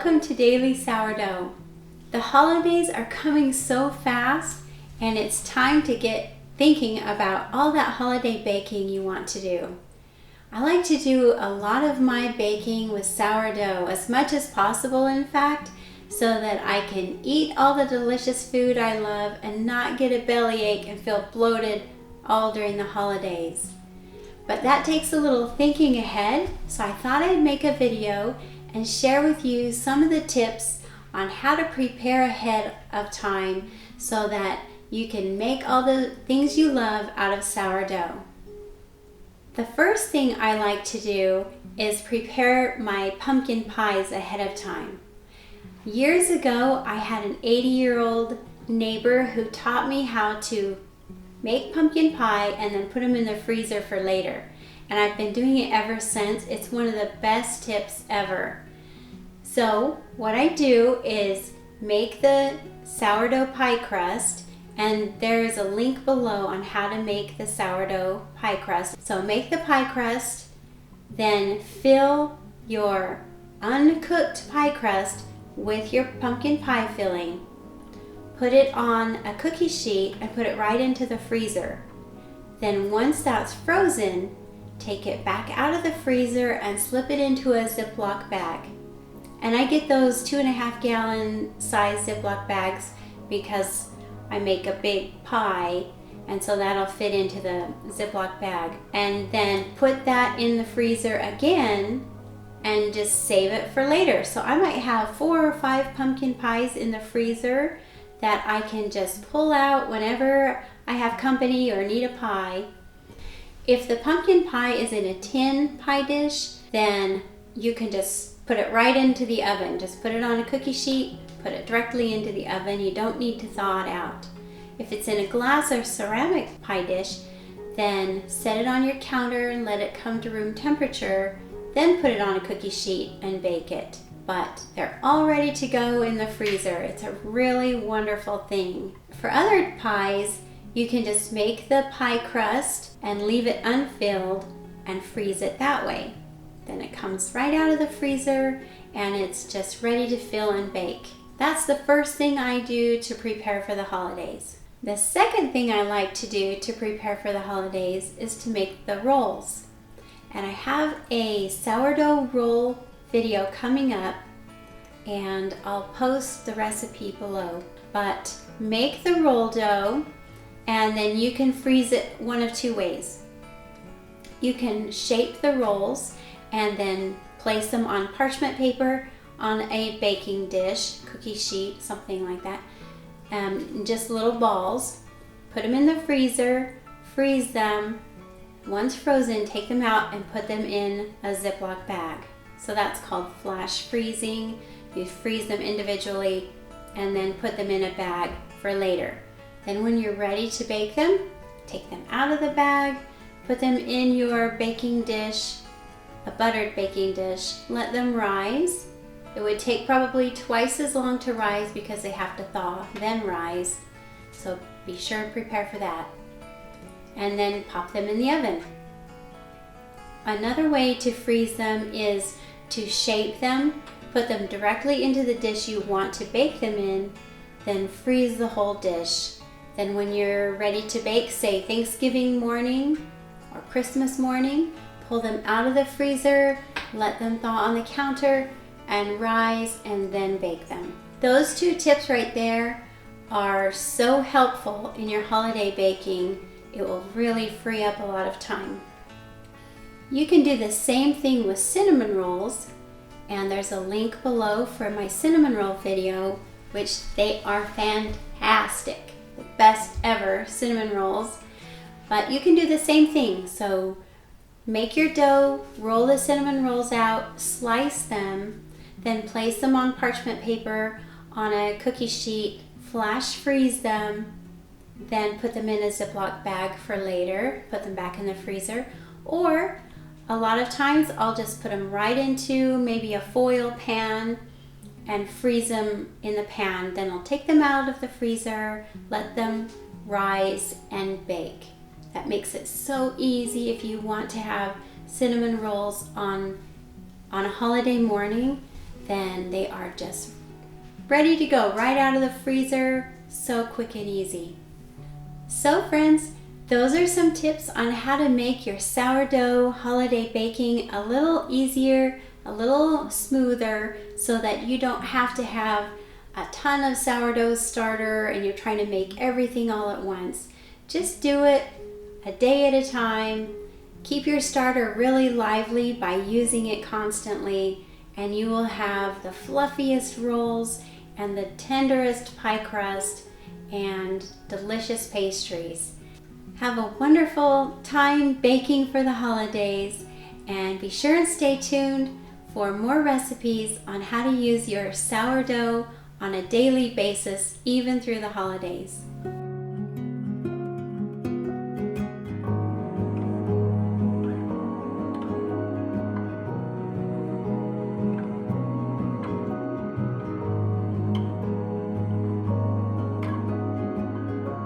welcome to Daily Sourdough. The holidays are coming so fast and it's time to get thinking about all that holiday baking you want to do. I like to do a lot of my baking with sourdough, as much as possible in fact, so that I can eat all the delicious food I love and not get a bellyache and feel bloated all during the holidays. But that takes a little thinking ahead, so I thought I'd make a video and share with you some of the tips on how to prepare ahead of time so that you can make all the things you love out of sourdough. The first thing I like to do is prepare my pumpkin pies ahead of time. Years ago, I had an 80-year-old neighbor who taught me how to make pumpkin pie and then put them in the freezer for later. And I've been doing it ever since. It's one of the best tips ever. So what I do is make the sourdough pie crust, and there is a link below on how to make the sourdough pie crust. So make the pie crust, then fill your uncooked pie crust with your pumpkin pie filling. Put it on a cookie sheet and put it right into the freezer. Then once that's frozen, take it back out of the freezer and slip it into a Ziploc bag. And I get those 2.5 gallon size Ziploc bags because I make a big pie, and so that'll fit into the Ziploc bag. And then put that in the freezer again and just save it for later. So I might have 4 or 5 pumpkin pies in the freezer that I can just pull out whenever I have company or need a pie. If the pumpkin pie is in a tin pie dish, then you can just put it right into the oven. Just put it on a cookie sheet, put it directly into the oven. You don't need to thaw it out. If it's in a glass or ceramic pie dish, then set it on your counter and let it come to room temperature, then put it on a cookie sheet and bake it. But they're all ready to go in the freezer. It's a really wonderful thing. For other pies, you can just make the pie crust and leave it unfilled and freeze it that way. Then it comes right out of the freezer and it's just ready to fill and bake. That's the first thing I do to prepare for the holidays. The second thing I like to do to prepare for the holidays is to make the rolls. And I have a sourdough roll video coming up, and I'll post the recipe below. But make the roll dough, and then you can freeze it one of two ways. You can shape the rolls and then place them on parchment paper on a baking dish, cookie sheet, something like that. Just little balls. Put them in the freezer, freeze them. Once frozen, take them out and put them in a Ziploc bag. So that's called flash freezing. You freeze them individually and then put them in a bag for later. Then when you're ready to bake them, take them out of the bag, put them in your baking dish, a buttered baking dish, let them rise. It would take probably twice as long to rise because they have to thaw, then rise. So be sure and prepare for that. And then pop them in the oven. Another way to freeze them is to shape them, put them directly into the dish you want to bake them in, then freeze the whole dish. Then when you're ready to bake, say Thanksgiving morning or Christmas morning, pull them out of the freezer, let them thaw on the counter and rise, and then bake them. Those two tips right there are so helpful in your holiday baking. It will really free up a lot of time. You can do the same thing with cinnamon rolls, and there's a link below for my cinnamon roll video, which they are fantastic. The best ever cinnamon rolls. But you can do the same thing. So make your dough, roll the cinnamon rolls out, slice them, then place them on parchment paper on a cookie sheet, flash freeze them, then put them in a Ziploc bag for later, put them back in the freezer. Or a lot of times I'll just put them right into maybe a foil pan and freeze them in the pan. Then I'll take them out of the freezer, let them rise and bake. That makes it so easy if you want to have cinnamon rolls on a holiday morning. then they are just ready to go right out of the freezer. So quick and easy. So friends, those are some tips on how to make your sourdough holiday baking a little easier, a little smoother, so that you don't have to have a ton of sourdough starter and you're trying to make everything all at once. Just do it a day at a time. Keep your starter really lively by using it constantly, and you will have the fluffiest rolls and the tenderest pie crust and delicious pastries. Have a wonderful time baking for the holidays, and be sure and stay tuned for more recipes on how to use your sourdough on a daily basis, even through the holidays.